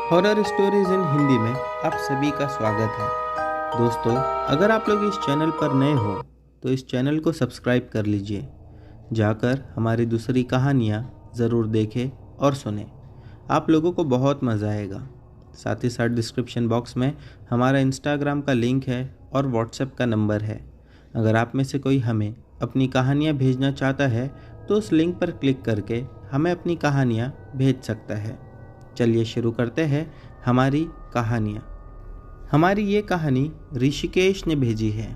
Horror stories in Hindi में आप सभी का स्वागत है। दोस्तों, अगर आप लोग इस चैनल पर नए हो तो इस चैनल को सब्सक्राइब कर लीजिए, जाकर हमारी दूसरी कहानियाँ ज़रूर देखें और सुनें। आप लोगों को बहुत मज़ा आएगा। साथ ही साथ डिस्क्रिप्शन बॉक्स में हमारा इंस्टाग्राम का लिंक है और व्हाट्सएप का नंबर है। अगर आप में से कोई हमें अपनी कहानियाँ भेजना चाहता है तो उस लिंक पर क्लिक करके हमें अपनी कहानियाँ भेज सकता है। चलिए शुरू करते हैं हमारी कहानियाँ। हमारी ये कहानी ऋषिकेश ने भेजी है।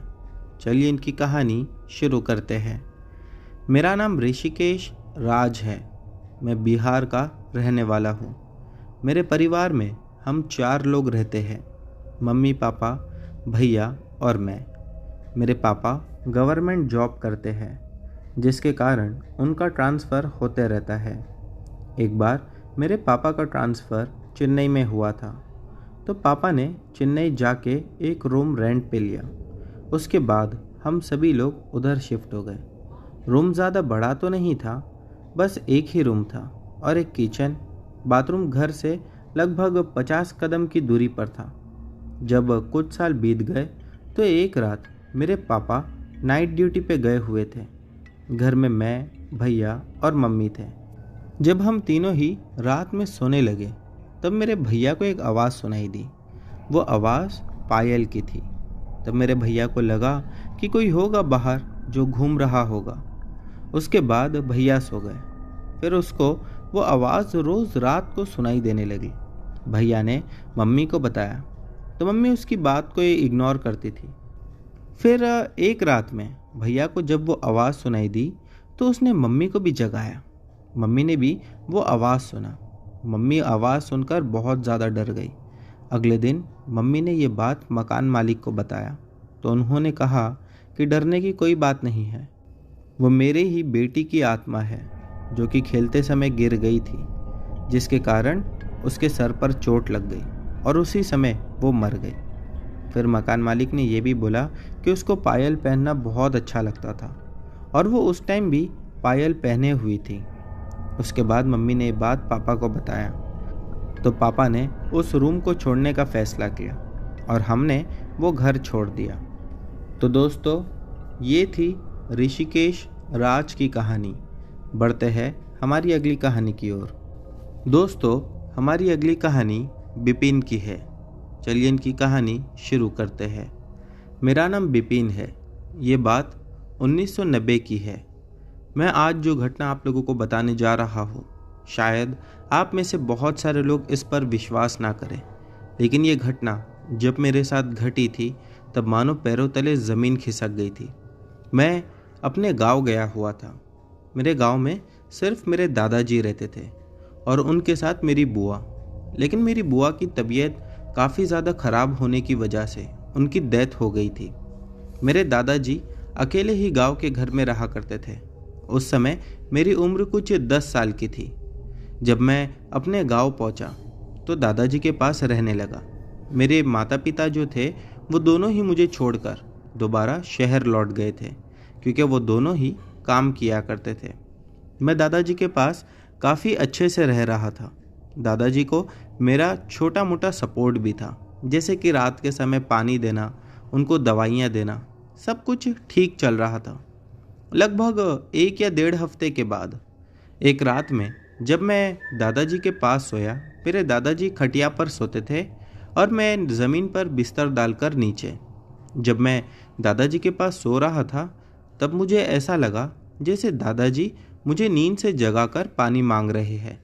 चलिए इनकी कहानी शुरू करते हैं। मेरा नाम ऋषिकेश राज है। मैं बिहार का रहने वाला हूँ। मेरे परिवार में हम 4 लोग रहते हैं, मम्मी पापा, भैया और मैं। मेरे पापा गवर्नमेंट जॉब करते हैं, जिसके कारण उनका ट्रांसफ़र होते रहता है। एक बार मेरे पापा का ट्रांसफ़र चेन्नई में हुआ था, तो पापा ने चेन्नई जाके एक रूम रेंट पे लिया। उसके बाद हम सभी लोग उधर शिफ्ट हो गए। रूम ज़्यादा बड़ा तो नहीं था, बस एक ही रूम था और एक किचन, बाथरूम घर से लगभग 50 कदम की दूरी पर था। जब कुछ साल बीत गए तो एक रात मेरे पापा नाइट ड्यूटी पे गए हुए थे। घर में मैं, भैया और मम्मी थे। जब हम तीनों ही रात में सोने लगे तब मेरे भैया को एक आवाज़ सुनाई दी। वो आवाज़ पायल की थी। तब मेरे भैया को लगा कि कोई होगा बाहर जो घूम रहा होगा। उसके बाद भैया सो गए। फिर उसको वो आवाज़ रोज़ रात को सुनाई देने लगी। भैया ने मम्मी को बताया तो मम्मी उसकी बात को इग्नोर करती थी। फिर एक रात में भैया को जब वो आवाज़ सुनाई दी तो उसने मम्मी को भी जगाया। मम्मी ने भी वो आवाज़ सुना। मम्मी आवाज़ सुनकर बहुत ज़्यादा डर गई। अगले दिन मम्मी ने ये बात मकान मालिक को बताया तो उन्होंने कहा कि डरने की कोई बात नहीं है, वो मेरे ही बेटी की आत्मा है जो कि खेलते समय गिर गई थी, जिसके कारण उसके सर पर चोट लग गई और उसी समय वो मर गई। फिर मकान मालिक ने ये भी बोला कि उसको पायल पहनना बहुत अच्छा लगता था और वो उस टाइम भी पायल पहने हुई थी। उसके बाद मम्मी ने ये बात पापा को बताया तो पापा ने उस रूम को छोड़ने का फैसला किया और हमने वो घर छोड़ दिया। तो दोस्तों, ये थी ऋषिकेश राज की कहानी। बढ़ते हैं हमारी अगली कहानी की ओर। दोस्तों, हमारी अगली कहानी बिपिन की है। चलिए इनकी कहानी शुरू करते हैं। मेरा नाम बिपिन है। ये बात 1990 की है। मैं आज जो घटना आप लोगों को बताने जा रहा हूँ, शायद आप में से बहुत सारे लोग इस पर विश्वास ना करें, लेकिन ये घटना जब मेरे साथ घटी थी तब मानो पैरों तले ज़मीन खिसक गई थी। मैं अपने गांव गया हुआ था। मेरे गांव में सिर्फ मेरे दादाजी रहते थे और उनके साथ मेरी बुआ। लेकिन मेरी बुआ की तबीयत काफ़ी ज़्यादा ख़राब होने की वजह से उनकी डेथ हो गई थी। मेरे दादाजी अकेले ही गांव के घर में रहा करते थे। उस समय मेरी उम्र कुछ 10 साल की थी। जब मैं अपने गांव पहुंचा तो दादाजी के पास रहने लगा। मेरे माता पिता जो थे वो दोनों ही मुझे छोड़कर दोबारा शहर लौट गए थे, क्योंकि वो दोनों ही काम किया करते थे। मैं दादाजी के पास काफ़ी अच्छे से रह रहा था। दादाजी को मेरा छोटा मोटा सपोर्ट भी था, जैसे कि रात के समय पानी देना, उनको दवाइयाँ देना, सब कुछ ठीक चल रहा था। लगभग 1 या 1.5 हफ्ते के बाद एक रात में जब मैं दादाजी के पास सोया, मेरे दादाजी खटिया पर सोते थे और मैं ज़मीन पर बिस्तर डालकर नीचे। जब मैं दादाजी के पास सो रहा था तब मुझे ऐसा लगा जैसे दादाजी मुझे नींद से जगाकर पानी मांग रहे हैं।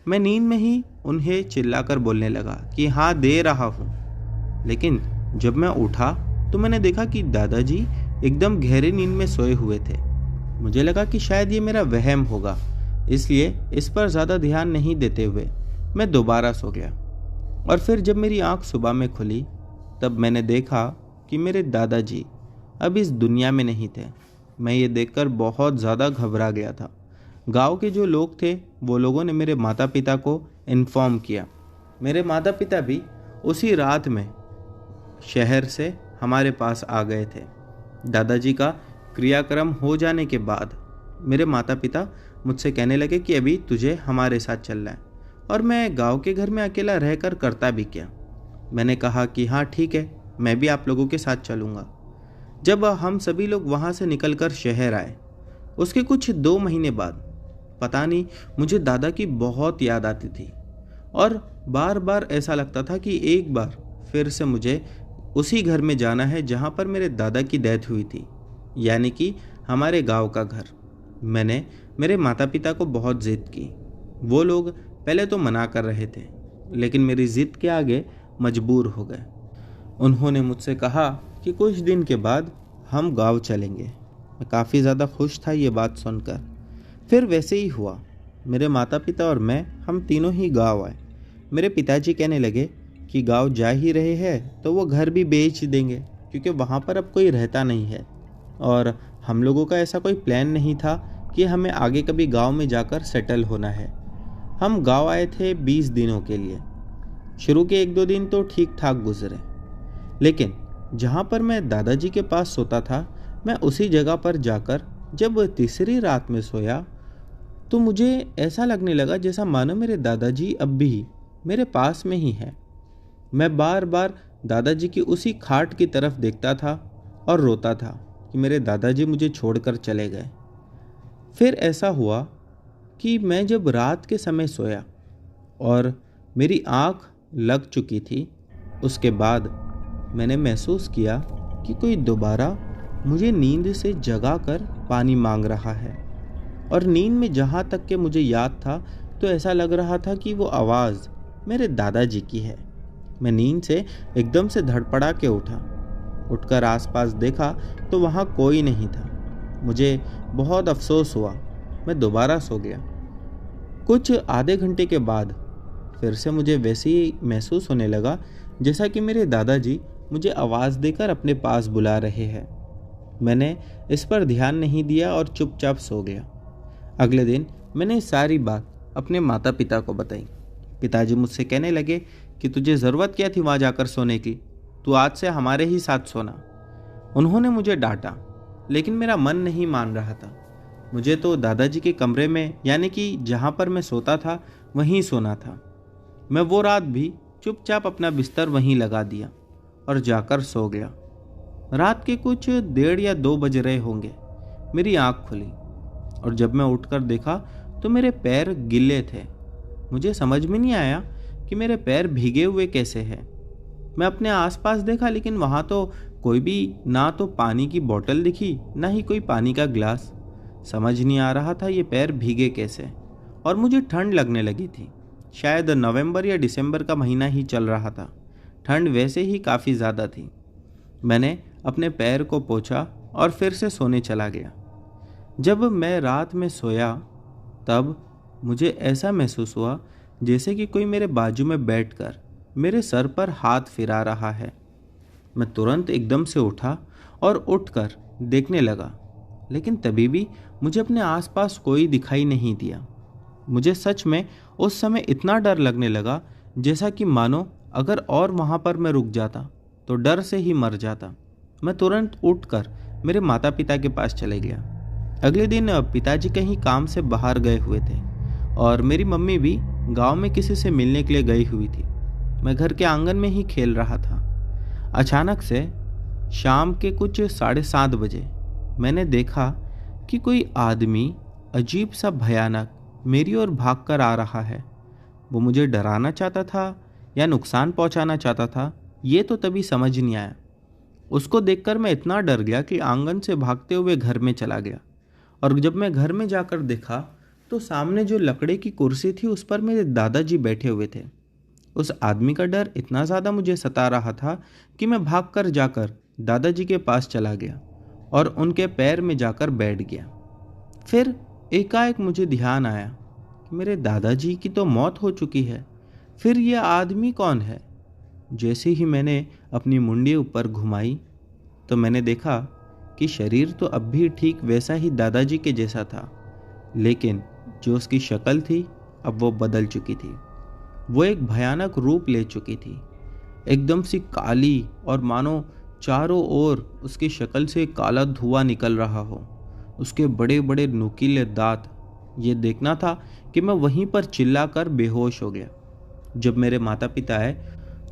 मैं नींद में ही उन्हें चिल्लाकर बोलने लगा कि हाँ, दे रहा हूँ। लेकिन जब मैं उठा तो मैंने देखा कि दादाजी एकदम गहरी नींद में सोए हुए थे। मुझे लगा कि शायद ये मेरा वहम होगा, इसलिए इस पर ज़्यादा ध्यान नहीं देते हुए मैं दोबारा सो गया। और फिर जब मेरी आंख सुबह में खुली तब मैंने देखा कि मेरे दादाजी अब इस दुनिया में नहीं थे। मैं ये देखकर बहुत ज़्यादा घबरा गया था। गांव के जो लोग थे वो लोगों ने मेरे माता पिता को इन्फॉर्म किया। मेरे माता पिता भी उसी रात में शहर से हमारे पास आ गए थे। दादाजी का क्रियाक्रम हो जाने के बाद मेरे माता पिता मुझसे कहने लगे कि अभी तुझे हमारे साथ चलना है और मैं गांव के घर में अकेला रहकर करता भी क्या। मैंने कहा कि हाँ ठीक है, मैं भी आप लोगों के साथ चलूँगा। जब हम सभी लोग वहाँ से निकलकर शहर आए, उसके कुछ 2 महीने बाद पता नहीं मुझे दादा की बहुत याद आती थी और बार बार ऐसा लगता था कि एक बार फिर से मुझे उसी घर में जाना है जहाँ पर मेरे दादा की डेथ हुई थी, यानी कि हमारे गांव का घर। मैंने मेरे माता पिता को बहुत ज़िद की। वो लोग पहले तो मना कर रहे थे, लेकिन मेरी ज़िद के आगे मजबूर हो गए। उन्होंने मुझसे कहा कि कुछ दिन के बाद हम गांव चलेंगे। मैं काफ़ी ज़्यादा खुश था ये बात सुनकर। फिर वैसे ही हुआ। मेरे माता पिता और मैं, हम तीनों ही गांव आए। मेरे पिताजी कहने लगे कि गांव जा ही रहे हैं तो वो घर भी बेच देंगे, क्योंकि वहाँ पर अब कोई रहता नहीं है। और हम लोगों का ऐसा कोई प्लान नहीं था कि हमें आगे कभी गांव में जाकर सेटल होना है। हम गांव आए थे 20 दिनों के लिए। शुरू के 1-2 दिन तो ठीक ठाक गुजरे, लेकिन जहाँ पर मैं दादाजी के पास सोता था, मैं उसी जगह पर जाकर जब तीसरी रात में सोया तो मुझे ऐसा लगने लगा जैसा मानो मेरे दादाजी अब भी मेरे पास में ही है। मैं बार बार दादाजी की उसी खाट की तरफ देखता था और रोता था कि मेरे दादाजी मुझे छोड़कर चले गए। फिर ऐसा हुआ कि मैं जब रात के समय सोया और मेरी आँख लग चुकी थी, उसके बाद मैंने महसूस किया कि कोई दोबारा मुझे नींद से जगाकर पानी मांग रहा है। और नींद में जहाँ तक के मुझे याद था तो ऐसा लग रहा था कि वो आवाज़ मेरे दादाजी की है। मैं नींद से एकदम से धड़पड़ा के उठा। उठकर आसपास देखा तो वहाँ कोई नहीं था। मुझे बहुत अफसोस हुआ। मैं दोबारा सो गया। कुछ आधे घंटे के बाद फिर से मुझे वैसे ही महसूस होने लगा जैसा कि मेरे दादाजी मुझे आवाज़ देकर अपने पास बुला रहे हैं। मैंने इस पर ध्यान नहीं दिया और चुपचाप सो गया। अगले दिन मैंने सारी बात अपने माता पिता को बताई। पिताजी मुझसे कहने लगे कि तुझे ज़रूरत क्या थी वहाँ जाकर सोने की, तू आज से हमारे ही साथ सोना। उन्होंने मुझे डांटा, लेकिन मेरा मन नहीं मान रहा था। मुझे तो दादाजी के कमरे में, यानी कि जहाँ पर मैं सोता था, वहीं सोना था। मैं वो रात भी चुपचाप अपना बिस्तर वहीं लगा दिया और जाकर सो गया। रात के कुछ 1:30 या 2 बज रहे होंगे। मेरी आँख खुली और जब मैं उठकर देखा तो मेरे पैर गिले थे। मुझे समझ में नहीं आया कि मेरे पैर भीगे हुए कैसे हैं। मैं अपने आसपास देखा, लेकिन वहाँ तो कोई भी, ना तो पानी की बोतल दिखी, ना ही कोई पानी का गिलास। समझ नहीं आ रहा था ये पैर भीगे कैसे। और मुझे ठंड लगने लगी थी। शायद नवंबर या दिसंबर का महीना ही चल रहा था। ठंड वैसे ही काफ़ी ज़्यादा थी। मैंने अपने पैर को पोंछा और फिर से सोने चला गया। जब मैं रात में सोया तब मुझे ऐसा महसूस हुआ जैसे कि कोई मेरे बाजू में बैठकर मेरे सर पर हाथ फिरा रहा है। मैं तुरंत एकदम से उठा और उठकर देखने लगा, लेकिन तभी भी मुझे अपने आसपास कोई दिखाई नहीं दिया। मुझे सच में उस समय इतना डर लगने लगा जैसा कि मानो अगर और वहाँ पर मैं रुक जाता तो डर से ही मर जाता। मैं तुरंत उठकर मेरे माता पिता के पास चले गया। अगले दिन पिताजी कहीं काम से बाहर गए हुए थे और मेरी मम्मी भी गांव में किसी से मिलने के लिए गई हुई थी। मैं घर के आंगन में ही खेल रहा था। अचानक से शाम के कुछ 7:30 बजे मैंने देखा कि कोई आदमी अजीब सा भयानक मेरी ओर भागकर आ रहा है। वो मुझे डराना चाहता था या नुकसान पहुंचाना चाहता था, ये तो तभी समझ नहीं आया। उसको देखकर मैं इतना डर गया कि आंगन से भागते हुए घर में चला गया। और जब मैं घर में जाकर देखा तो सामने जो लकड़े की कुर्सी थी उस पर मेरे दादाजी बैठे हुए थे। उस आदमी का डर इतना ज़्यादा मुझे सता रहा था कि मैं भागकर जाकर दादाजी के पास चला गया और उनके पैर में जाकर बैठ गया। फिर एकाएक मुझे ध्यान आया कि मेरे दादाजी की तो मौत हो चुकी है, फिर यह आदमी कौन है। जैसे ही मैंने अपनी मुंडी ऊपर घुमाई तो मैंने देखा कि शरीर तो अब भी ठीक वैसा ही दादाजी के जैसा था, लेकिन जो उसकी शक्ल थी अब वो बदल चुकी थी। वो एक भयानक रूप ले चुकी थी, एकदम सी काली, और मानो चारों ओर उसकी शक्ल से काला धुआं निकल रहा हो। उसके बड़े बड़े नुकीले दांत ये देखना था कि मैं वहीं पर चिल्लाकर बेहोश हो गया। जब मेरे माता पिता आए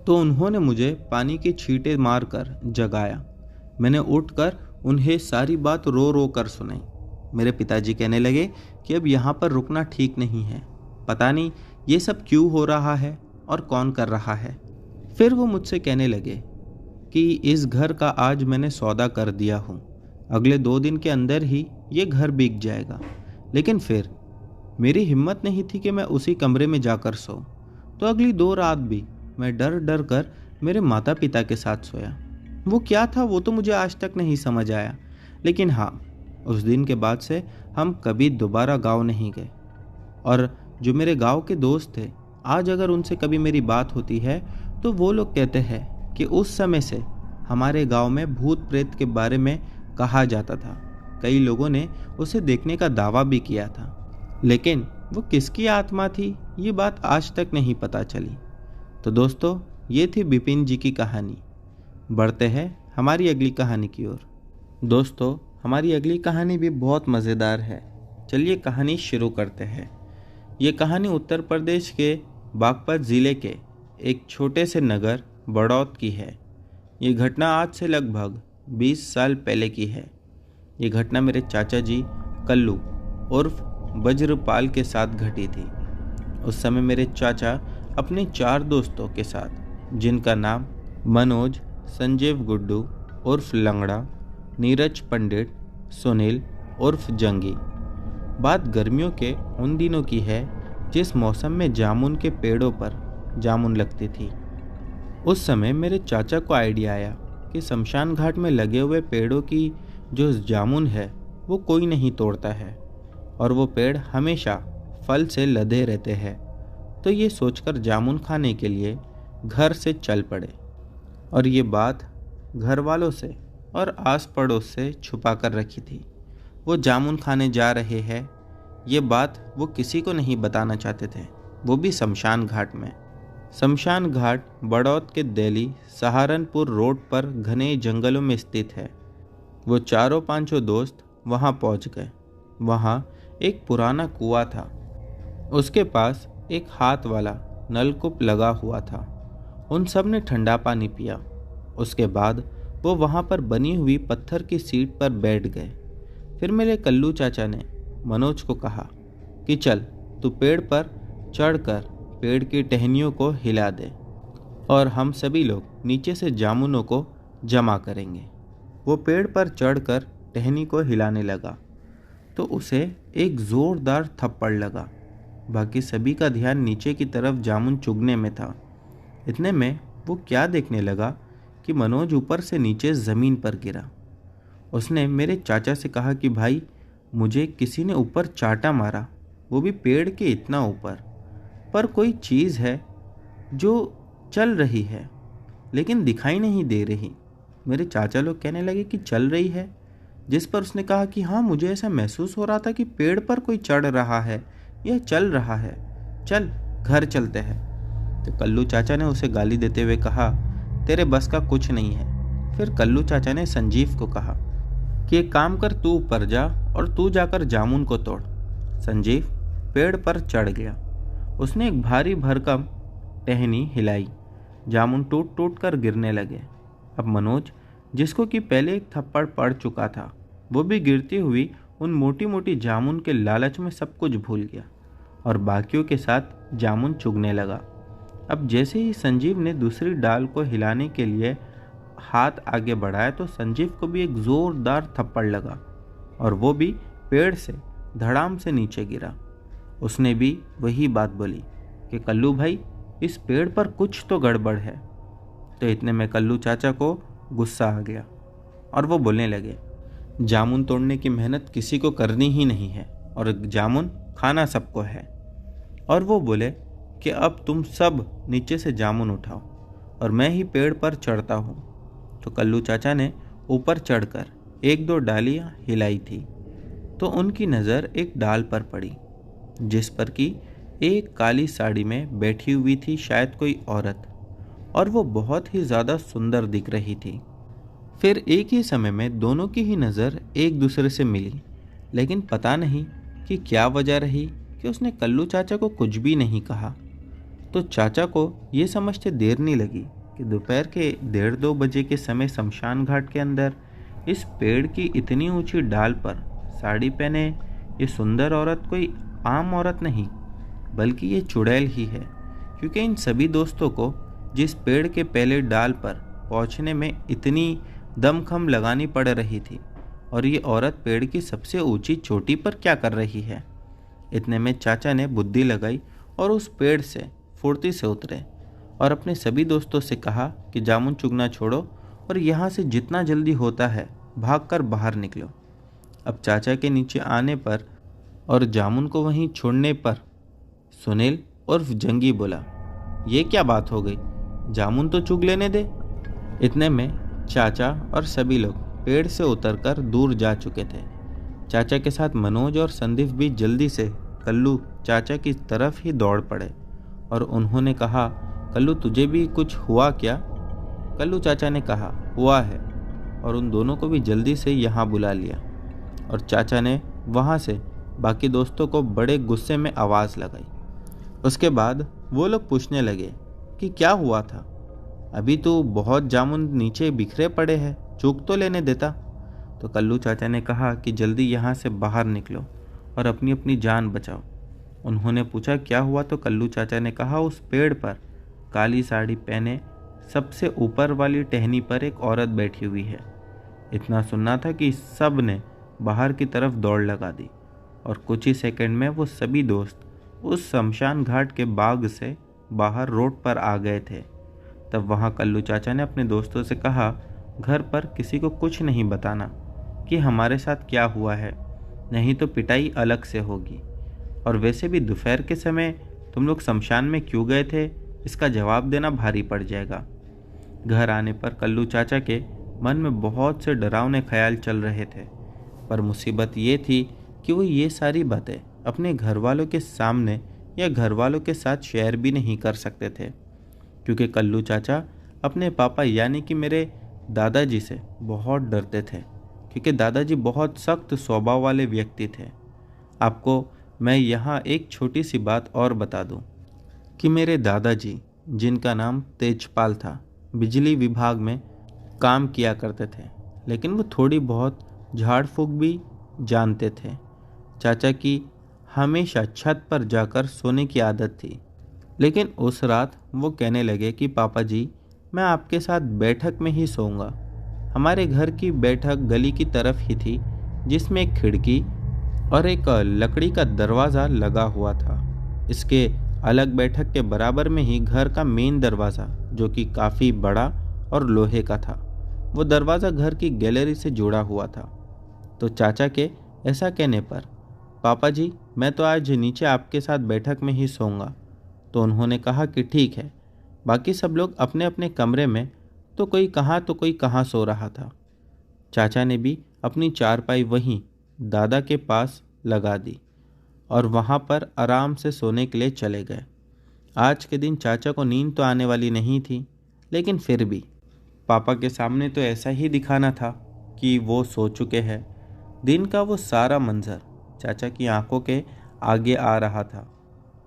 तो उन्होंने मुझे पानी के छींटे मारकर जगाया। मैंने उठकर उन्हें सारी बात रो रो कर सुनाई। मेरे पिताजी कहने लगे कि अब यहाँ पर रुकना ठीक नहीं है, पता नहीं ये सब क्यों हो रहा है और कौन कर रहा है। फिर वो मुझसे कहने लगे कि इस घर का आज मैंने सौदा कर दिया हूँ, अगले 2 दिन के अंदर ही ये घर बिक जाएगा। लेकिन फिर मेरी हिम्मत नहीं थी कि मैं उसी कमरे में जाकर सोऊं, तो अगली 2 रात भी मैं डर डर कर मेरे माता पिता के साथ सोया। वो क्या था वो तो मुझे आज तक नहीं समझ आया, लेकिन हाँ, उस दिन के बाद से हम कभी दोबारा गांव नहीं गए। और जो मेरे गांव के दोस्त थे, आज अगर उनसे कभी मेरी बात होती है तो वो लोग कहते हैं कि उस समय से हमारे गांव में भूत प्रेत के बारे में कहा जाता था। कई लोगों ने उसे देखने का दावा भी किया था, लेकिन वो किसकी आत्मा थी ये बात आज तक नहीं पता चली। तो दोस्तों, ये थी बिपिन जी की कहानी। बढ़ते हैं हमारी अगली कहानी की ओर। दोस्तों, हमारी अगली कहानी भी बहुत मज़ेदार है। चलिए कहानी शुरू करते हैं। ये कहानी उत्तर प्रदेश के बागपत ज़िले के एक छोटे से नगर बड़ौत की है। ये घटना आज से लगभग 20 साल पहले की है। ये घटना मेरे चाचा जी कल्लू उर्फ वज्रपाल के साथ घटी थी। उस समय मेरे चाचा अपने 4 दोस्तों के साथ, जिनका नाम मनोज, संजीव गुड्डू उर्फ लंगड़ा, नीरज पंडित, सुनील उर्फ जंगी। बात गर्मियों के उन दिनों की है जिस मौसम में जामुन के पेड़ों पर जामुन लगती थी। उस समय मेरे चाचा को आइडिया आया कि शमशान घाट में लगे हुए पेड़ों की जो जामुन है वो कोई नहीं तोड़ता है और वो पेड़ हमेशा फल से लदे रहते हैं। तो ये सोचकर जामुन खाने के लिए घर से चल पड़े और ये बात घर वालों से और आस पड़ोस से छुपा कर रखी थी। वो जामुन खाने जा रहे हैं ये बात वो किसी को नहीं बताना चाहते थे, वो भी शमशान घाट में। शमशान घाट बड़ौत के दिल्ली सहारनपुर रोड पर घने जंगलों में स्थित है। वो चारों पांचों दोस्त वहाँ पहुँच गए। वहाँ एक पुराना कुआं था, उसके पास एक हाथ वाला नलकूप लगा हुआ था। उन सब ने ठंडा पानी पिया। उसके बाद वो वहाँ पर बनी हुई पत्थर की सीट पर बैठ गए। फिर मेरे कल्लू चाचा ने मनोज को कहा कि चल तू पेड़ पर चढ़कर पेड़ की टहनियों को हिला दे और हम सभी लोग नीचे से जामुनों को जमा करेंगे। वो पेड़ पर चढ़कर टहनी को हिलाने लगा तो उसे एक ज़ोरदार थप्पड़ लगा। बाकी सभी का ध्यान नीचे की तरफ जामुन चुगने में था। इतने में वो क्या देखने लगा कि मनोज ऊपर से नीचे ज़मीन पर गिरा। उसने मेरे चाचा से कहा कि भाई, मुझे किसी ने ऊपर चाटा मारा, वो भी पेड़ के इतना ऊपर। पर कोई चीज़ है जो चल रही है लेकिन दिखाई नहीं दे रही। मेरे चाचा लोग कहने लगे कि चल रही है, जिस पर उसने कहा कि हाँ, मुझे ऐसा महसूस हो रहा था कि पेड़ पर कोई चढ़ रहा है या चल रहा है, चल घर चलते हैं। तो कल्लू चाचा ने उसे गाली देते हुए कहा, तेरे बस का कुछ नहीं है। फिर कल्लू चाचा ने संजीव को कहा कि एक काम कर, तू ऊपर जा और तू जाकर जामुन को तोड़। संजीव पेड़ पर चढ़ गया। उसने एक भारी भरकम टहनी हिलाई, जामुन टूट टूट कर गिरने लगे। अब मनोज, जिसको कि पहले एक थप्पड़ पड़ चुका था, वो भी गिरती हुई उन मोटी मोटी जामुन के लालच में सब कुछ भूल गया और बाकियों के साथ जामुन चुगने लगा। अब जैसे ही संजीव ने दूसरी डाल को हिलाने के लिए हाथ आगे बढ़ाया तो संजीव को भी एक ज़ोरदार थप्पड़ लगा और वो भी पेड़ से धड़ाम से नीचे गिरा। उसने भी वही बात बोली कि कल्लू भाई, इस पेड़ पर कुछ तो गड़बड़ है। तो इतने में कल्लू चाचा को गुस्सा आ गया और वो बोलने लगे, जामुन तोड़ने की मेहनत किसी को करनी ही नहीं है और जामुन खाना सबको है। और वो बोले कि अब तुम सब नीचे से जामुन उठाओ और मैं ही पेड़ पर चढ़ता हूँ। तो कल्लू चाचा ने ऊपर चढ़कर 1-2 डालियाँ हिलाई थी तो उनकी नज़र एक डाल पर पड़ी जिस पर कि एक काली साड़ी में बैठी हुई थी शायद कोई औरत, और वो बहुत ही ज़्यादा सुंदर दिख रही थी। फिर एक ही समय में दोनों की ही नज़र एक दूसरे से मिली, लेकिन पता नहीं कि क्या वजह रही कि उसने कल्लू चाचा को कुछ भी नहीं कहा। तो चाचा को ये समझते देर नहीं लगी कि दोपहर के 1:30-2 बजे के समय शमशान घाट के अंदर इस पेड़ की इतनी ऊंची डाल पर साड़ी पहने ये सुंदर औरत कोई आम औरत नहीं, बल्कि ये चुड़ैल ही है। क्योंकि इन सभी दोस्तों को जिस पेड़ के पहले डाल पर पहुंचने में इतनी दमखम लगानी पड़ रही थी, और ये औरत पेड़ की सबसे ऊंची चोटी पर क्या कर रही है। इतने में चाचा ने बुद्धि लगाई और उस पेड़ से फुर्ती से उतरे और अपने सभी दोस्तों से कहा कि जामुन चुगना छोड़ो और यहाँ से जितना जल्दी होता है भागकर बाहर निकलो। अब चाचा के नीचे आने पर और जामुन को वहीं छोड़ने पर सुनील उर्फ जंगी बोला, ये क्या बात हो गई, जामुन तो चुग लेने दे। इतने में चाचा और सभी लोग पेड़ से उतरकर दूर जा चुके थे। चाचा के साथ मनोज और संदीप भी जल्दी से कल्लू चाचा की तरफ ही दौड़ पड़े और उन्होंने कहा, कल्लू तुझे भी कुछ हुआ क्या? कल्लू चाचा ने कहा, हुआ है, और उन दोनों को भी जल्दी से यहाँ बुला लिया। और चाचा ने वहाँ से बाकी दोस्तों को बड़े गुस्से में आवाज़ लगाई। उसके बाद वो लोग पूछने लगे कि क्या हुआ था, अभी तो बहुत जामुन नीचे बिखरे पड़े हैं, चूक तो लेने देता। तो कल्लू चाचा ने कहा कि जल्दी यहाँ से बाहर निकलो और अपनी अपनी जान बचाओ। उन्होंने पूछा क्या हुआ, तो कल्लू चाचा ने कहा, उस पेड़ पर काली साड़ी पहने सबसे ऊपर वाली टहनी पर एक औरत बैठी हुई है। इतना सुनना था कि सब ने बाहर की तरफ दौड़ लगा दी और कुछ ही सेकंड में वो सभी दोस्त उस शमशान घाट के बाग से बाहर रोड पर आ गए थे। तब वहाँ कल्लू चाचा ने अपने दोस्तों से कहा, घर पर किसी को कुछ नहीं बताना कि हमारे साथ क्या हुआ है, नहीं तो पिटाई अलग से होगी। और वैसे भी दोपहर के समय तुम लोग शमशान में क्यों गए थे, इसका जवाब देना भारी पड़ जाएगा। घर आने पर कल्लू चाचा के मन में बहुत से डरावने ख्याल चल रहे थे, पर मुसीबत ये थी कि वो ये सारी बातें अपने घर वालों के सामने या घर वालों के साथ शेयर भी नहीं कर सकते थे, क्योंकि कल्लू चाचा अपने पापा यानी कि मेरे दादाजी से बहुत डरते थे, क्योंकि दादाजी बहुत सख्त स्वभाव वाले व्यक्ति थे। आपको मैं यहाँ एक छोटी सी बात और बता दूँ कि मेरे दादाजी, जिनका नाम तेजपाल था, बिजली विभाग में काम किया करते थे, लेकिन वो थोड़ी बहुत झाड़ फूक भी जानते थे। चाचा की हमेशा छत पर जाकर सोने की आदत थी, लेकिन उस रात वो कहने लगे कि पापा जी, मैं आपके साथ बैठक में ही सोऊंगा। हमारे घर की बैठक गली की तरफ ही थी, जिसमें एक खिड़की और एक लकड़ी का दरवाज़ा लगा हुआ था। इसके अलग बैठक के बराबर में ही घर का मेन दरवाज़ा, जो कि काफ़ी बड़ा और लोहे का था, वो दरवाज़ा घर की गैलरी से जुड़ा हुआ था। तो चाचा के ऐसा कहने पर, पापा जी मैं तो आज नीचे आपके साथ बैठक में ही सोऊंगा। तो उन्होंने कहा कि ठीक है। बाकी सब लोग अपने अपने कमरे में, तो कोई कहाँ सो रहा था। चाचा ने भी अपनी चारपाई वहीं दादा के पास लगा दी और वहाँ पर आराम से सोने के लिए चले गए। आज के दिन चाचा को नींद तो आने वाली नहीं थी, लेकिन फिर भी पापा के सामने तो ऐसा ही दिखाना था कि वो सो चुके हैं। दिन का वो सारा मंजर चाचा की आंखों के आगे आ रहा था।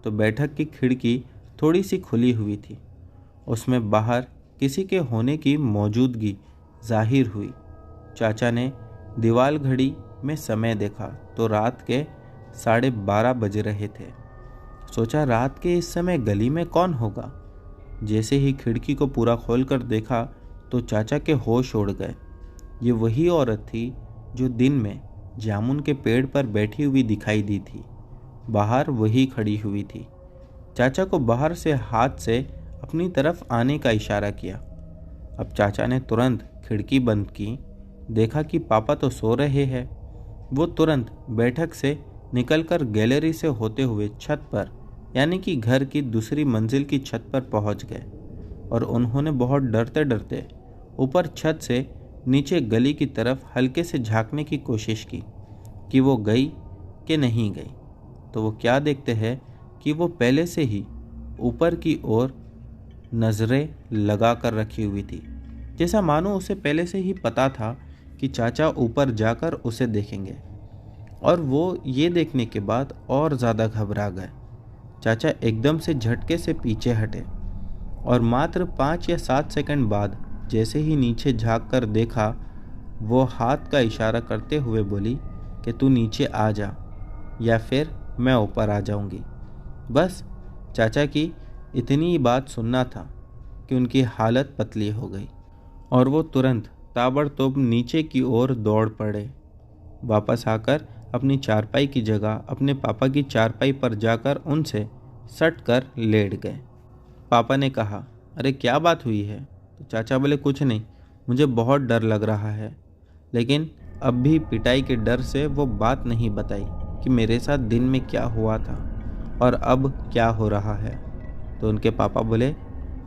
तो बैठक की खिड़की थोड़ी सी खुली हुई थी, उसमें बाहर किसी के होने की मौजूदगी जाहिर हुई। चाचा ने दीवार घड़ी में समय देखा तो रात के 12:30 बज रहे थे। सोचा रात के इस समय गली में कौन होगा। जैसे ही खिड़की को पूरा खोलकर देखा तो चाचा के होश उड़ गए। ये वही औरत थी जो दिन में जामुन के पेड़ पर बैठी हुई दिखाई दी थी। बाहर वही खड़ी हुई थी। चाचा को बाहर से हाथ से अपनी तरफ आने का इशारा किया। अब चाचा ने तुरंत खिड़की बंद की, देखा कि पापा तो सो रहे हैं। वो तुरंत बैठक से निकलकर गैलरी से होते हुए छत पर, यानी कि घर की दूसरी मंजिल की छत पर पहुंच गए और उन्होंने बहुत डरते डरते ऊपर छत से नीचे गली की तरफ हल्के से झांकने की कोशिश की कि वो गई कि नहीं गई। तो वो क्या देखते हैं कि वो पहले से ही ऊपर की ओर नज़रें लगा कर रखी हुई थी, जैसा मानो उसे पहले से ही पता था कि चाचा ऊपर जाकर उसे देखेंगे। और वो ये देखने के बाद और ज़्यादा घबरा गए। चाचा एकदम से झटके से पीछे हटे और मात्र 5 या 7 सेकंड बाद जैसे ही नीचे झांक कर देखा, वो हाथ का इशारा करते हुए बोली कि तू नीचे आ जा या फिर मैं ऊपर आ जाऊंगी। बस चाचा की इतनी ही बात सुनना था कि उनकी हालत पतली हो गई और वो तुरंत ताबड़तोड़ नीचे की ओर दौड़ पड़े। वापस आकर अपनी चारपाई की जगह अपने पापा की चारपाई पर जाकर उनसे सट कर लेट गए। पापा ने कहा, अरे क्या बात हुई है? तो चाचा बोले, कुछ नहीं, मुझे बहुत डर लग रहा है। लेकिन अब भी पिटाई के डर से वो बात नहीं बताई कि मेरे साथ दिन में क्या हुआ था और अब क्या हो रहा है। तो उनके पापा बोले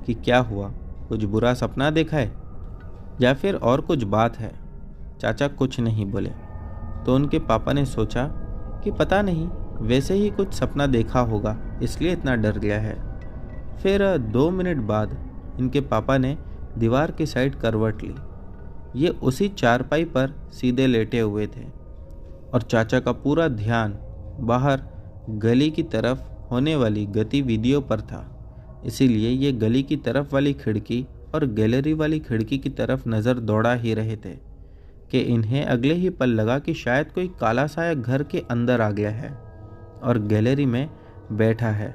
कि क्या हुआ, कुछ बुरा सपना देखा है या फिर और कुछ बात है? चाचा कुछ नहीं बोले। तो उनके पापा ने सोचा कि पता नहीं, वैसे ही कुछ सपना देखा होगा इसलिए इतना डर गया है। फिर 2 मिनट बाद इनके पापा ने दीवार की साइड करवट ली। ये उसी चारपाई पर सीधे लेटे हुए थे और चाचा का पूरा ध्यान बाहर गली की तरफ होने वाली गतिविधियों पर था। इसीलिए ये गली की तरफ वाली खिड़की और गैलरी वाली खिड़की की तरफ नज़र दौड़ा ही रहे थे कि इन्हें अगले ही पल लगा कि शायद कोई काला साया घर के अंदर आ गया है और गैलरी में बैठा है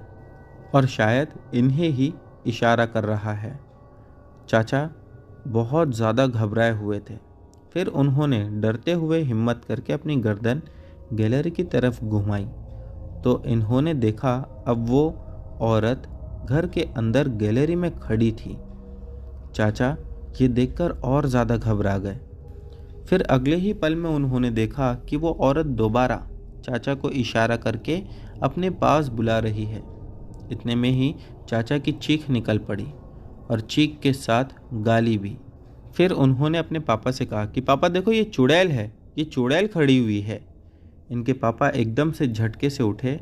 और शायद इन्हें ही इशारा कर रहा है। चाचा बहुत ज़्यादा घबराए हुए थे। फिर उन्होंने डरते हुए हिम्मत करके अपनी गर्दन गैलरी की तरफ घुमाई तो इन्होंने देखा अब वो औरत घर के अंदर गैलरी में खड़ी थी। चाचा ये देखकर और ज़्यादा घबरा गए। फिर अगले ही पल में उन्होंने देखा कि वो औरत दोबारा चाचा को इशारा करके अपने पास बुला रही है। इतने में ही चाचा की चीख निकल पड़ी और चीख के साथ गाली भी। फिर उन्होंने अपने पापा से कहा कि पापा देखो, ये चुड़ैल है, ये चुड़ैल खड़ी हुई है। इनके पापा एकदम से झटके से उठे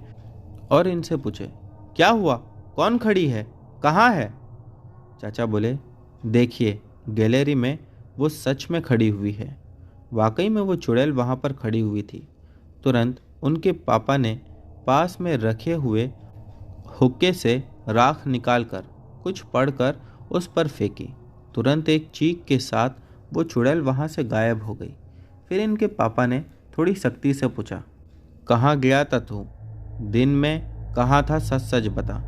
और इनसे पूछे, क्या हुआ, कौन खड़ी है, कहाँ है? चाचा बोले, देखिए गैलरी में वो सच में खड़ी हुई है। वाकई में वो चुड़ैल वहाँ पर खड़ी हुई थी। तुरंत उनके पापा ने पास में रखे हुए हुक्के से राख निकालकर कुछ पढ़कर उस पर फेंकी। तुरंत एक चीख के साथ वो चुड़ैल वहाँ से गायब हो गई। फिर इनके पापा ने थोड़ी सख्ती से पूछा, कहाँ गया था तू, दिन में कहाँ था, सच सच बता।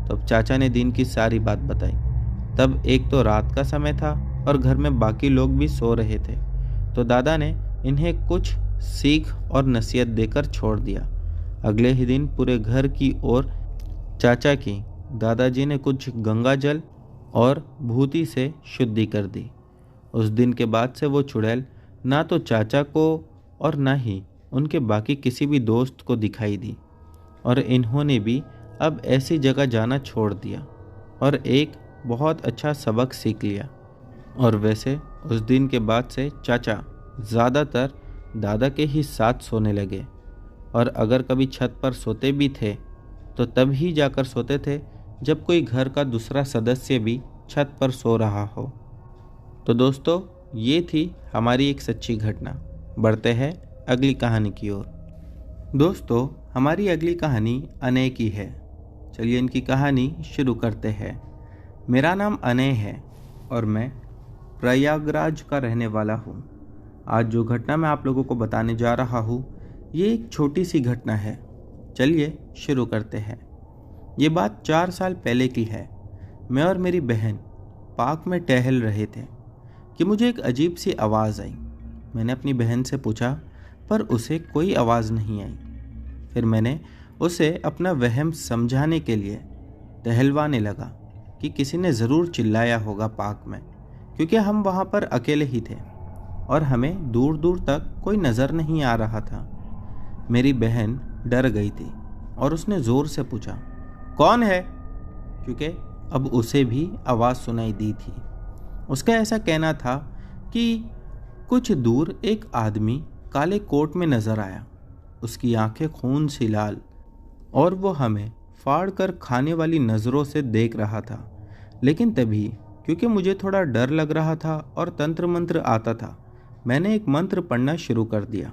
तो अब चाचा ने दिन की सारी बात बताई। तब एक तो रात का समय था और घर में बाकी लोग भी सो रहे थे। तो दादा ने इन्हें कुछ सीख और नसीहत देकर छोड़ दिया। अगले ही दिन पूरे घर की ओर चाचा की दादाजी ने कुछ गंगा जल और भूति से शुद्धि कर दी। उस दिन के बाद से वो चुड़ैल ना तो चाचा को और ना ही उनके बाकी किसी भी दोस्त को दिखाई दी और इन्होंने भी अब ऐसी जगह जाना छोड़ दिया और एक बहुत अच्छा सबक सीख लिया। और वैसे उस दिन के बाद से चाचा ज़्यादातर दादा के ही साथ सोने लगे और अगर कभी छत पर सोते भी थे तो तब ही जाकर सोते थे जब कोई घर का दूसरा सदस्य भी छत पर सो रहा हो। तो दोस्तों, ये थी हमारी एक सच्ची घटना। बढ़ते हैं अगली कहानी की ओर। दोस्तों, हमारी अगली कहानी अनय की है। चलिए इनकी कहानी शुरू करते हैं। मेरा नाम अनय है और मैं प्रयागराज का रहने वाला हूँ। आज जो घटना मैं आप लोगों को बताने जा रहा हूँ, ये एक छोटी सी घटना है। चलिए शुरू करते हैं। ये बात 4 साल पहले की है। मैं और मेरी बहन पार्क में टहल रहे थे कि मुझे एक अजीब सी आवाज़ आई। मैंने अपनी बहन से पूछा पर उसे कोई आवाज़ नहीं आई। फिर मैंने उसे अपना वहम समझाने के लिए टहलवाने लगा कि किसी ने ज़रूर चिल्लाया होगा पार्क में, क्योंकि हम वहाँ पर अकेले ही थे और हमें दूर दूर तक कोई नज़र नहीं आ रहा था। मेरी बहन डर गई थी और उसने ज़ोर से पूछा, कौन है? क्योंकि अब उसे भी आवाज़ सुनाई दी थी। उसका ऐसा कहना था कि कुछ दूर एक आदमी काले कोट में नज़र आया। उसकी आंखें खून सी लाल और वो हमें फाड़ कर खाने वाली नज़रों से देख रहा था। लेकिन तभी, क्योंकि मुझे थोड़ा डर लग रहा था और तंत्र मंत्र आता था, मैंने एक मंत्र पढ़ना शुरू कर दिया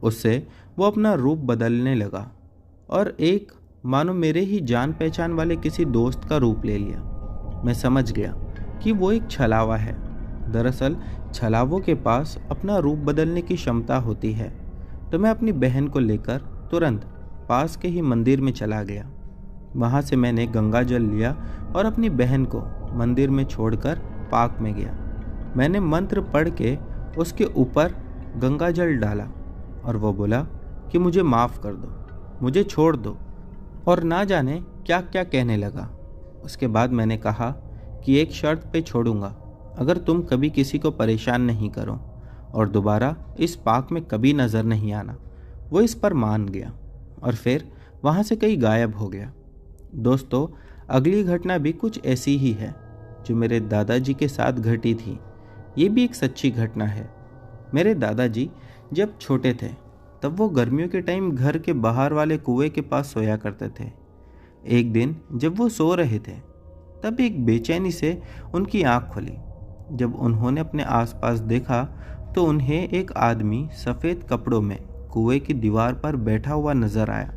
उससे वो अपना रूप बदलने लगा और एक मानो मेरे ही जान पहचान वाले किसी दोस्त का रूप ले लिया। मैं समझ गया कि वो एक छलावा है। दरअसल छलावों के पास अपना रूप बदलने की क्षमता होती है। तो मैं अपनी बहन को लेकर तुरंत पास के ही मंदिर में चला गया। वहाँ से मैंने गंगा जल लिया और अपनी बहन को मंदिर में छोड़कर पार्क में गया। मैंने मंत्र पढ़ के उसके ऊपर गंगा जल डाला और वो बोला कि मुझे माफ़ कर दो, मुझे छोड़ दो, और ना जाने क्या क्या कहने लगा। उसके बाद मैंने कहा कि एक शर्त पे छोड़ूंगा, अगर तुम कभी किसी को परेशान नहीं करो और दोबारा इस पार्क में कभी नज़र नहीं आना। वो इस पर मान गया और फिर वहाँ से कहीं गायब हो गया। दोस्तों, अगली घटना भी कुछ ऐसी ही है जो मेरे दादाजी के साथ घटी थी। ये भी एक सच्ची घटना है। मेरे दादाजी जब छोटे थे तब वो गर्मियों के टाइम घर के बाहर वाले कुएं के पास सोया करते थे। एक दिन जब वो सो रहे थे तब एक बेचैनी से उनकी आंख खुली। जब उन्होंने अपने आसपास देखा तो उन्हें एक आदमी सफ़ेद कपड़ों में कुएं की दीवार पर बैठा हुआ नजर आया,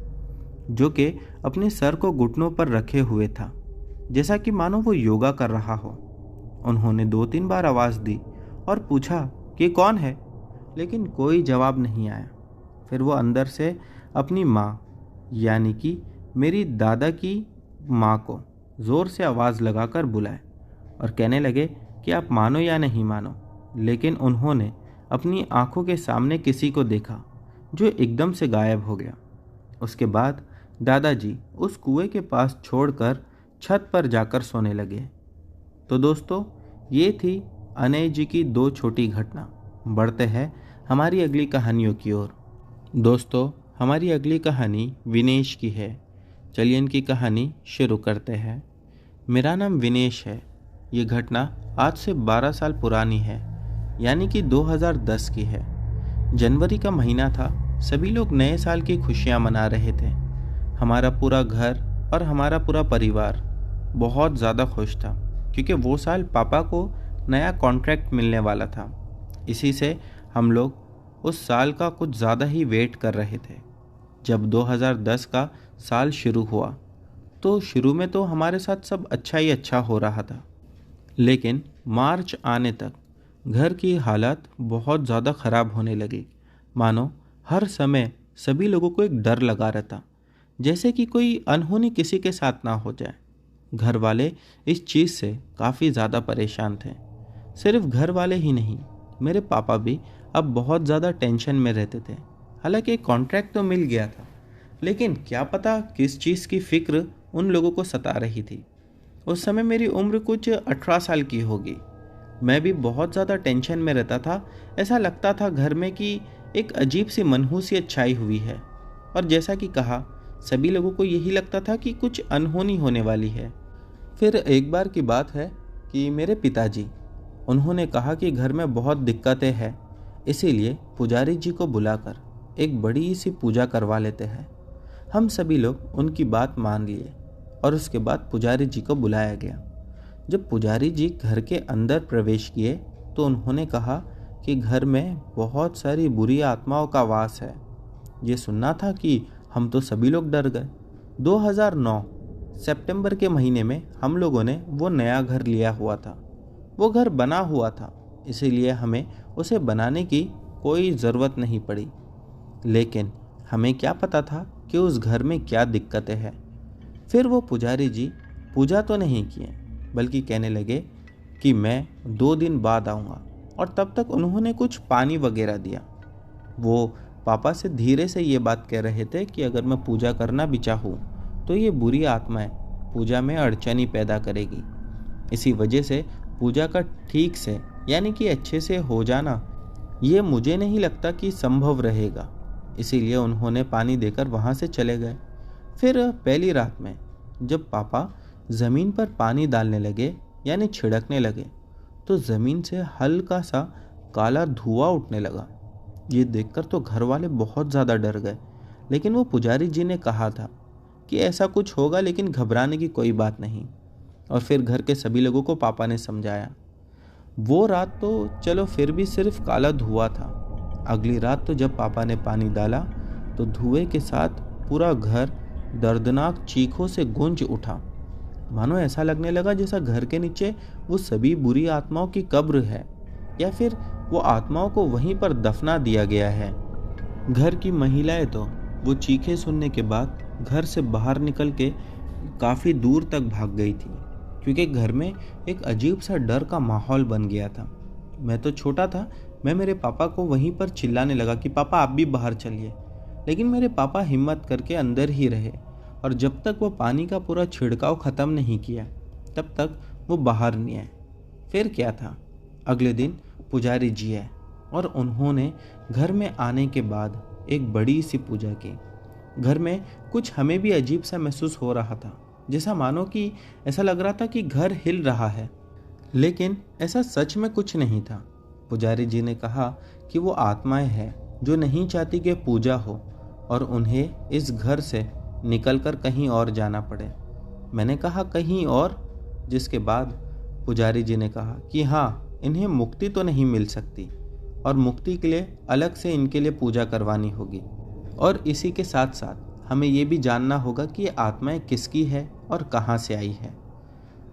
जो कि अपने सर को घुटनों पर रखे हुए था, जैसा कि मानो वो योगा कर रहा हो। उन्होंने 2-3 बार आवाज़ दी और पूछा कि कौन है, लेकिन कोई जवाब नहीं आया। फिर वो अंदर से अपनी माँ यानी कि मेरी दादा की माँ को ज़ोर से आवाज़ लगाकर बुलाए और कहने लगे कि आप मानो या नहीं मानो, लेकिन उन्होंने अपनी आंखों के सामने किसी को देखा जो एकदम से गायब हो गया। उसके बाद दादाजी उस कुएं के पास छोड़कर छत पर जाकर सोने लगे। तो दोस्तों, ये थी अनय जी की 2 छोटी घटना। बढ़ते हैं हमारी अगली कहानियों की ओर। दोस्तों, हमारी अगली कहानी विनेश की है। चलिए इनकी कहानी शुरू करते हैं। मेरा नाम विनेश है। ये घटना आज से 12 साल पुरानी है, यानी कि 2010 की है। जनवरी का महीना था। सभी लोग नए साल की खुशियां मना रहे थे। हमारा पूरा घर और हमारा पूरा परिवार बहुत ज़्यादा खुश था, क्योंकि वो साल पापा को नया कॉन्ट्रैक्ट मिलने वाला था। इसी से हम लोग उस साल का कुछ ज़्यादा ही वेट कर रहे थे। जब 2010 का साल शुरू हुआ तो शुरू में तो हमारे साथ सब अच्छा ही अच्छा हो रहा था, लेकिन मार्च आने तक घर की हालत बहुत ज़्यादा ख़राब होने लगी। मानो हर समय सभी लोगों को एक डर लगा रहता, जैसे कि कोई अनहोनी किसी के साथ ना हो जाए। घर वाले इस चीज़ से काफ़ी ज़्यादा परेशान थे। सिर्फ घर वाले ही नहीं, मेरे पापा भी अब बहुत ज़्यादा टेंशन में रहते थे। हालांकि कॉन्ट्रैक्ट तो मिल गया था, लेकिन क्या पता किस चीज़ की फ़िक्र उन लोगों को सता रही थी। उस समय मेरी उम्र कुछ 18 साल की होगी। मैं भी बहुत ज़्यादा टेंशन में रहता था। ऐसा लगता था घर में कि एक अजीब सी मनहूसियत छाई हुई है, और जैसा कि कहा, सभी लोगों को यही लगता था कि कुछ अनहोनी होने वाली है। फिर एक बार की बात है कि मेरे पिताजी, उन्होंने कहा कि घर में बहुत दिक्कतें हैं, इसीलिए पुजारी जी को बुलाकर एक बड़ी सी पूजा करवा लेते हैं। हम सभी लोग उनकी बात मान लिए और उसके बाद पुजारी जी को बुलाया गया। जब पुजारी जी घर के अंदर प्रवेश किए तो उन्होंने कहा कि घर में बहुत सारी बुरी आत्माओं का वास है। ये सुनना था कि हम तो सभी लोग डर गए। 2009 सितंबर के महीने में हम लोगों ने वो नया घर लिया हुआ था। वो घर बना हुआ था, इसीलिए हमें उसे बनाने की कोई ज़रूरत नहीं पड़ी। लेकिन हमें क्या पता था कि उस घर में क्या दिक्कतें हैं। फिर वो पुजारी जी पूजा तो नहीं किए, बल्कि कहने लगे कि मैं 2 दिन बाद आऊँगा, और तब तक उन्होंने कुछ पानी वगैरह दिया। वो पापा से धीरे से ये बात कह रहे थे कि अगर मैं पूजा करना भी चाहूँ तो ये बुरी आत्माएं पूजा में अड़चनी पैदा करेगी। इसी वजह से पूजा का ठीक से यानी कि अच्छे से हो जाना ये मुझे नहीं लगता कि संभव रहेगा। इसीलिए उन्होंने पानी देकर वहाँ से चले गए। फिर पहली रात में जब पापा ज़मीन पर पानी डालने लगे यानी छिड़कने लगे, तो ज़मीन से हल्का सा काला धुआं उठने लगा। ये देखकर तो घर वाले बहुत ज़्यादा डर गए, लेकिन वो पुजारी जी ने कहा था कि ऐसा कुछ होगा, लेकिन घबराने की कोई बात नहीं। और फिर घर के सभी लोगों को पापा ने समझाया। वो रात तो चलो फिर भी सिर्फ काला धुआं था, अगली रात तो जब पापा ने पानी डाला तो धुएं के साथ पूरा घर दर्दनाक चीखों से गूंज उठा। मानो ऐसा लगने लगा जैसा घर के नीचे वो सभी बुरी आत्माओं की कब्र है, या फिर वो आत्माओं को वहीं पर दफना दिया गया है। घर की महिलाएं तो वो चीखें सुनने के बाद घर से बाहर निकल के काफ़ी दूर तक भाग गई थी, क्योंकि घर में एक अजीब सा डर का माहौल बन गया था। मैं तो छोटा था, मैं मेरे पापा को वहीं पर चिल्लाने लगा कि पापा आप भी बाहर चलिए, लेकिन मेरे पापा हिम्मत करके अंदर ही रहे और जब तक वो पानी का पूरा छिड़काव ख़त्म नहीं किया तब तक वो बाहर नहीं आए। फिर क्या था, अगले दिन पुजारी जी आए और उन्होंने घर में आने के बाद एक बड़ी सी पूजा की। घर में कुछ हमें भी अजीब सा महसूस हो रहा था, जैसा मानो कि ऐसा लग रहा था कि घर हिल रहा है, लेकिन ऐसा सच में कुछ नहीं था। पुजारी जी ने कहा कि वो आत्माएं हैं जो नहीं चाहती कि पूजा हो और उन्हें इस घर से निकलकर कहीं और जाना पड़े। मैंने कहा कहीं और, जिसके बाद पुजारी जी ने कहा कि हाँ, इन्हें मुक्ति तो नहीं मिल सकती और मुक्ति के लिए अलग से इनके लिए पूजा करवानी होगी, और इसी के साथ साथ हमें ये भी जानना होगा कि ये आत्माएं किसकी है और कहाँ से आई है।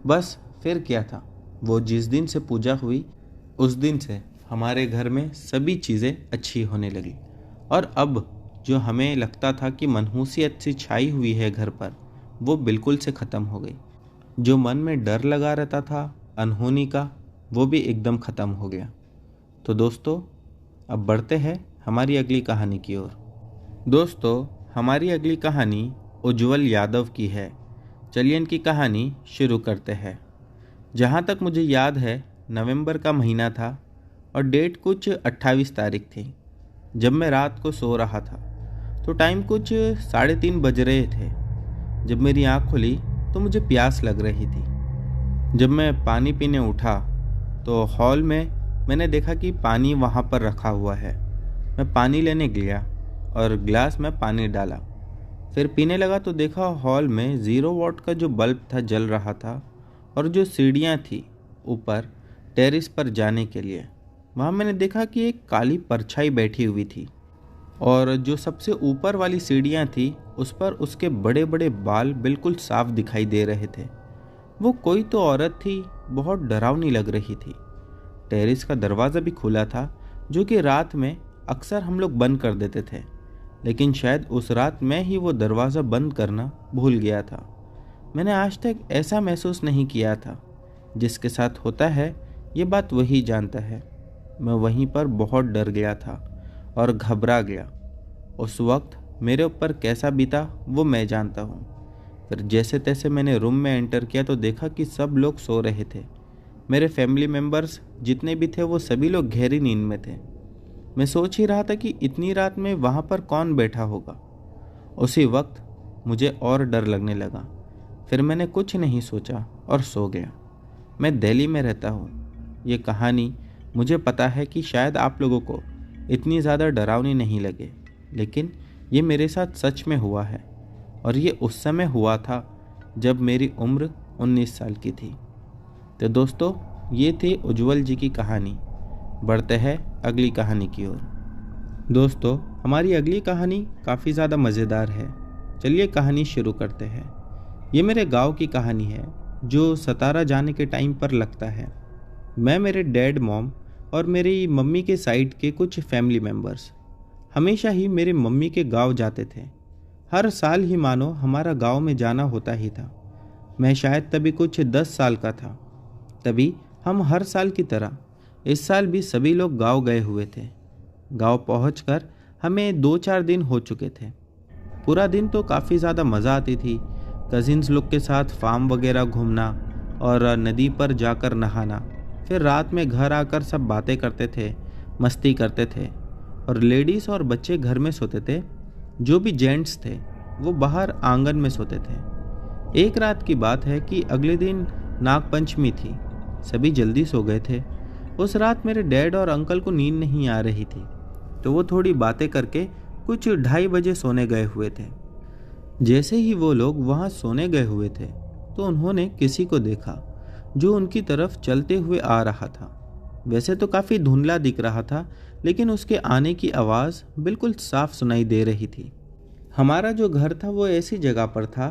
बस फिर क्या था, वो जिस दिन से पूजा हुई उस दिन से हमारे घर में सभी चीज़ें अच्छी होने लगी, और अब जो हमें लगता था कि मनहूसियत सी छाई हुई है घर पर, वो बिल्कुल से ख़त्म हो गई। जो मन में डर लगा रहता था अनहोनी का, वो भी एकदम ख़त्म हो गया। तो दोस्तों, अब बढ़ते हैं हमारी अगली कहानी की ओर। दोस्तों, हमारी अगली कहानी उज्जवल यादव की है। चलिए इनकी कहानी शुरू करते हैं। जहाँ तक मुझे याद है, नवंबर का महीना था और डेट कुछ 28 तारीख थी। जब मैं रात को सो रहा था तो टाइम कुछ 3:30 बज रहे थे। जब मेरी आँख खुली तो मुझे प्यास लग रही थी। जब मैं पानी पीने उठा तो हॉल में मैंने देखा कि पानी वहाँ पर रखा हुआ है। मैं पानी लेने गया और गिलास में पानी डाला, फिर पीने लगा तो देखा हॉल में 0 वॉट का जो बल्ब था जल रहा था, और जो सीढ़ियाँ थी ऊपर टेरेस पर जाने के लिए, वहाँ मैंने देखा कि एक काली परछाई बैठी हुई थी, और जो सबसे ऊपर वाली सीढ़ियाँ थी उस पर उसके बड़े बड़े बाल बिल्कुल साफ दिखाई दे रहे थे। वो कोई तो औरत थी, बहुत डरावनी लग रही थी। टेरेस का दरवाज़ा भी खुला था, जो कि रात में अक्सर हम लोग बंद कर देते थे, लेकिन शायद उस रात मैं ही वो दरवाज़ा बंद करना भूल गया था। मैंने आज तक ऐसा महसूस नहीं किया था। जिसके साथ होता है ये बात वही जानता है। मैं वहीं पर बहुत डर गया था और घबरा गया। उस वक्त मेरे ऊपर कैसा बीता वो मैं जानता हूँ। फिर जैसे तैसे मैंने रूम में एंटर किया तो देखा कि सब लोग सो रहे थे। मेरे फैमिली मेम्बर्स जितने भी थे वो सभी लोग गहरी नींद में थे। मैं सोच ही रहा था कि इतनी रात में वहाँ पर कौन बैठा होगा। उसी वक्त मुझे और डर लगने लगा। फिर मैंने कुछ नहीं सोचा और सो गया। मैं दिल्ली में रहता हूँ। ये कहानी मुझे पता है कि शायद आप लोगों को इतनी ज़्यादा डरावनी नहीं लगे, लेकिन ये मेरे साथ सच में हुआ है, और ये उस समय हुआ था जब मेरी उम्र 19 साल की थी। तो दोस्तों, ये थी उज्जवल जी की कहानी। बढ़ते हैं अगली कहानी की ओर। दोस्तों, हमारी अगली कहानी काफ़ी ज़्यादा मज़ेदार है। चलिए कहानी शुरू करते हैं। ये मेरे गांव की कहानी है जो सतारा जाने के टाइम पर लगता है। मैं, मेरे डैड, मॉम और मेरी मम्मी के साइड के कुछ फैमिली मेम्बर्स हमेशा ही मेरे मम्मी के गांव जाते थे। हर साल ही मानो हमारा गांव में जाना होता ही था। मैं शायद तभी कुछ 10 साल का था। तभी हम हर साल की तरह इस साल भी सभी लोग गांव गए हुए थे। गांव पहुंचकर हमें 2-4 दिन हो चुके थे। पूरा दिन तो काफ़ी ज़्यादा मज़ा आती थी। कज़िन्स लोग के साथ फार्म वगैरह घूमना और नदी पर जाकर नहाना। फिर रात में घर आकर सब बातें करते थे, मस्ती करते थे, और लेडीज़ और बच्चे घर में सोते थे। जो भी जेंट्स थे वो बाहर आंगन में सोते थे। एक रात की बात है कि अगले दिन नागपंचमी थी। सभी जल्दी सो गए थे। उस रात मेरे डैड और अंकल को नींद नहीं आ रही थी, तो वो थोड़ी बातें करके कुछ 2:30 बजे सोने गए हुए थे। जैसे ही वो लोग वहाँ सोने गए हुए थे तो उन्होंने किसी को देखा जो उनकी तरफ चलते हुए आ रहा था। वैसे तो काफ़ी धुंधला दिख रहा था, लेकिन उसके आने की आवाज़ बिल्कुल साफ सुनाई दे रही थी। हमारा जो घर था वो ऐसी जगह पर था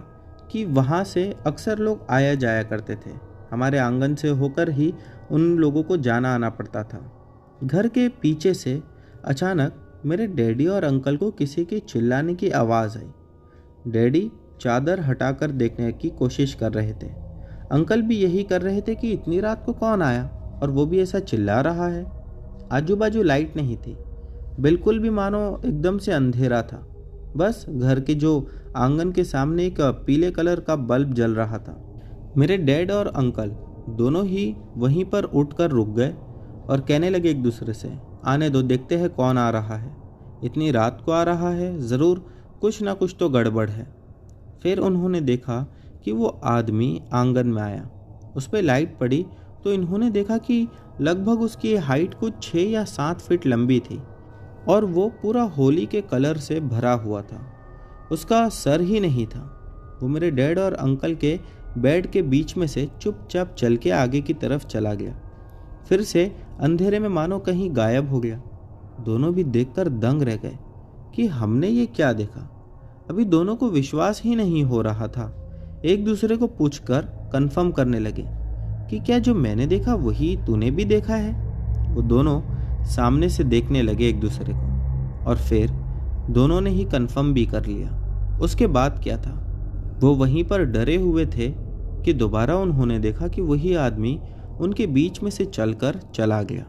कि वहाँ से अक्सर लोग आया जाया करते थे। हमारे आंगन से होकर ही उन लोगों को जाना आना पड़ता था। घर के पीछे से अचानक मेरे डैडी और अंकल को किसी के चिल्लाने की आवाज़ आई। डैडी चादर हटाकर देखने की कोशिश कर रहे थे। अंकल भी यही कर रहे थे कि इतनी रात को कौन आया और वो भी ऐसा चिल्ला रहा है। आजू बाजू लाइट नहीं थी, बिल्कुल भी, मानो एकदम से अंधेरा था। बस घर के जो आंगन के सामने एक पीले कलर का बल्ब जल रहा था। मेरे डैड और अंकल दोनों ही वहीं पर उठकर रुक गए और कहने लगे एक दूसरे से, आने दो, देखते हैं कौन आ रहा है। इतनी रात को आ रहा है, ज़रूर कुछ ना कुछ तो गड़बड़ है। फिर उन्होंने देखा कि वो आदमी आंगन में आया। उस पर लाइट पड़ी तो इन्होंने देखा कि लगभग उसकी हाइट कुछ 6 या 7 फीट लंबी थी और वो पूरा होली के कलर से भरा हुआ था। उसका सर ही नहीं था। वो मेरे डैड और अंकल के बेड के बीच में से चुपचाप चल के आगे की तरफ चला गया। फिर से अंधेरे में मानो कहीं गायब हो गया। दोनों भी देखकर दंग रह गए कि हमने ये क्या देखा। अभी दोनों को विश्वास ही नहीं हो रहा था। एक दूसरे को पूछकर कंफर्म करने लगे कि क्या जो मैंने देखा वही तूने भी देखा है। वो दोनों सामने से देखने लगे एक दूसरे को और फिर दोनों ने ही कंफर्म भी कर लिया। उसके बाद क्या था, वो वहीं पर डरे हुए थे कि दोबारा उन्होंने देखा कि वही आदमी उनके बीच में से चलकर चला गया।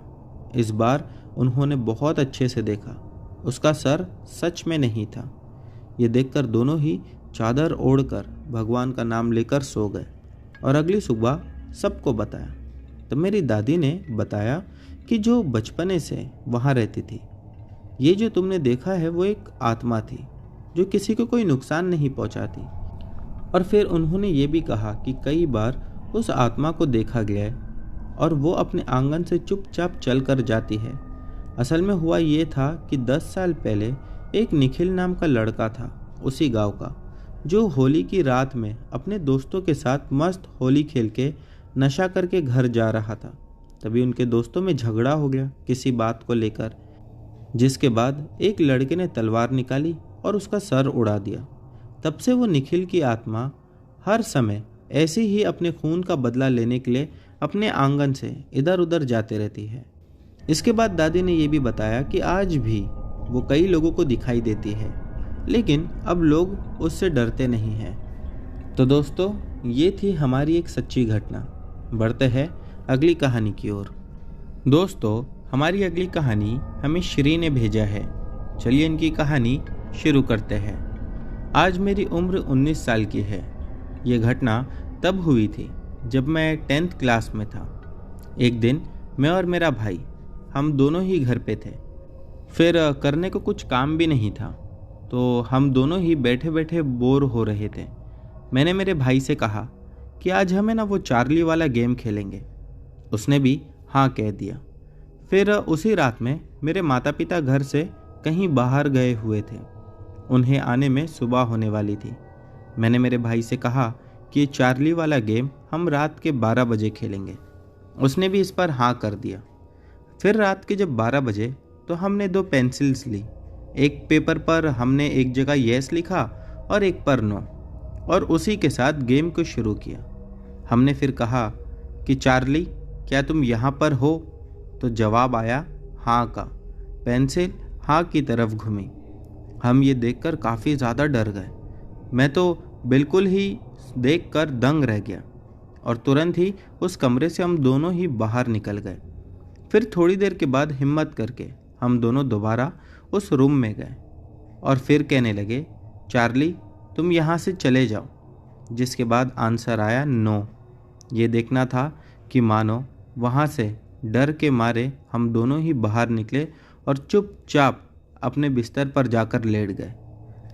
इस बार उन्होंने बहुत अच्छे से देखा, उसका सर सच में नहीं था। ये देखकर दोनों ही चादर ओढ़कर भगवान का नाम लेकर सो गए और अगली सुबह सबको बताया। तो मेरी दादी ने बताया कि जो बचपने से वहाँ रहती थी, ये जो तुमने देखा है वो एक आत्मा थी जो किसी को कोई नुकसान नहीं पहुँचाती। और फिर उन्होंने ये भी कहा कि कई बार उस आत्मा को देखा गया है और वो अपने आंगन से चुपचाप चल कर जाती है। असल में हुआ ये था कि 10 साल पहले एक निखिल नाम का लड़का था उसी गांव का, जो होली की रात में अपने दोस्तों के साथ मस्त होली खेल के नशा करके घर जा रहा था। तभी उनके दोस्तों में झगड़ा हो गया किसी बात को लेकर, जिसके बाद एक लड़के ने तलवार निकाली और उसका सर उड़ा दिया। तब से वो निखिल की आत्मा हर समय ऐसे ही अपने खून का बदला लेने के लिए अपने आंगन से इधर उधर जाते रहती है। इसके बाद दादी ने ये भी बताया कि आज भी वो कई लोगों को दिखाई देती है, लेकिन अब लोग उससे डरते नहीं हैं। तो दोस्तों, ये थी हमारी एक सच्ची घटना। बढ़ते हैं अगली कहानी की ओर। दोस्तों, हमारी अगली कहानी हमें श्री ने भेजा है। चलिए इनकी कहानी शुरू करते हैं। आज मेरी उम्र 19 साल की है। ये घटना तब हुई थी जब मैं 10th क्लास में था। एक दिन मैं और मेरा भाई, हम दोनों ही घर पे थे। फिर करने को कुछ काम भी नहीं था, तो हम दोनों ही बैठे बैठे बोर हो रहे थे। मैंने मेरे भाई से कहा कि आज हमें ना वो चार्ली वाला गेम खेलेंगे। उसने भी हाँ कह दिया। फिर उसी रात में मेरे माता पिता घर से कहीं बाहर गए हुए थे। उन्हें आने में सुबह होने वाली थी। मैंने मेरे भाई से कहा कि ये चार्ली वाला गेम हम रात के 12 बजे खेलेंगे। उसने भी इस पर हाँ कर दिया। फिर रात के जब 12 बजे तो हमने 2 पेंसिल्स ली। एक पेपर पर हमने एक जगह यस लिखा और एक पर नो, और उसी के साथ गेम को शुरू किया। हमने फिर कहा कि चार्ली, क्या तुम यहाँ पर हो? तो जवाब आया हाँ का। पेंसिल हाँ की तरफ घूमी। हम ये देखकर काफ़ी ज़्यादा डर गए। मैं तो बिल्कुल ही देखकर दंग रह गया और तुरंत ही उस कमरे से हम दोनों ही बाहर निकल गए। फिर थोड़ी देर के बाद हिम्मत करके हम दोनों दोबारा उस रूम में गए और फिर कहने लगे, चार्ली तुम यहाँ से चले जाओ। जिसके बाद आंसर आया नो। ये देखना था कि मानो वहाँ से डर के मारे हम दोनों ही बाहर निकले और चुपचाप अपने बिस्तर पर जाकर लेट गए।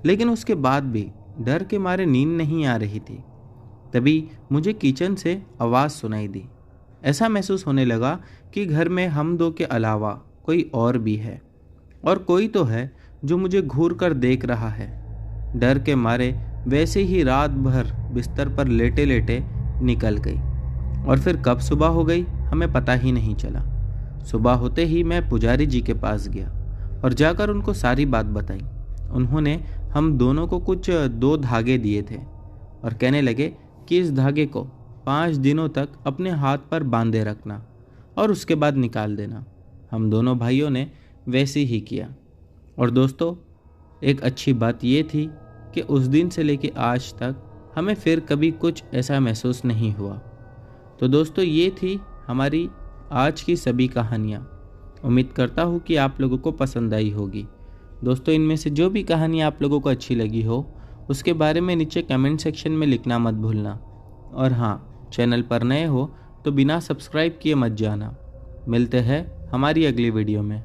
लेकिन उसके बाद भी डर के मारे नींद नहीं आ रही थी। तभी मुझे किचन से आवाज़ सुनाई दी। ऐसा महसूस होने लगा कि घर में हम दो के अलावा कोई और भी है, और कोई तो है जो मुझे घूर कर देख रहा है। डर के मारे वैसे ही रात भर बिस्तर पर लेटे लेटे निकल गई और फिर कब सुबह हो गई हमें पता ही नहीं चला। सुबह होते ही मैं पुजारी जी के पास गया और जाकर उनको सारी बात बताई। उन्होंने हम दोनों को कुछ 2 धागे दिए थे और कहने लगे कि इस धागे को 5 दिनों तक अपने हाथ पर बांधे रखना और उसके बाद निकाल देना। हम दोनों भाइयों ने वैसे ही किया। और दोस्तों, एक अच्छी बात ये थी कि उस दिन से लेकर आज तक हमें फिर कभी कुछ ऐसा महसूस नहीं हुआ। तो दोस्तों, ये थी हमारी आज की सभी कहानियाँ। उम्मीद करता हूँ कि आप लोगों को पसंद आई होगी। दोस्तों, इनमें से जो भी कहानी आप लोगों को अच्छी लगी हो उसके बारे में नीचे कमेंट सेक्शन में लिखना मत भूलना। और हाँ, चैनल पर नए हो तो बिना सब्सक्राइब किए मत जाना। मिलते हैं हमारी अगली वीडियो में।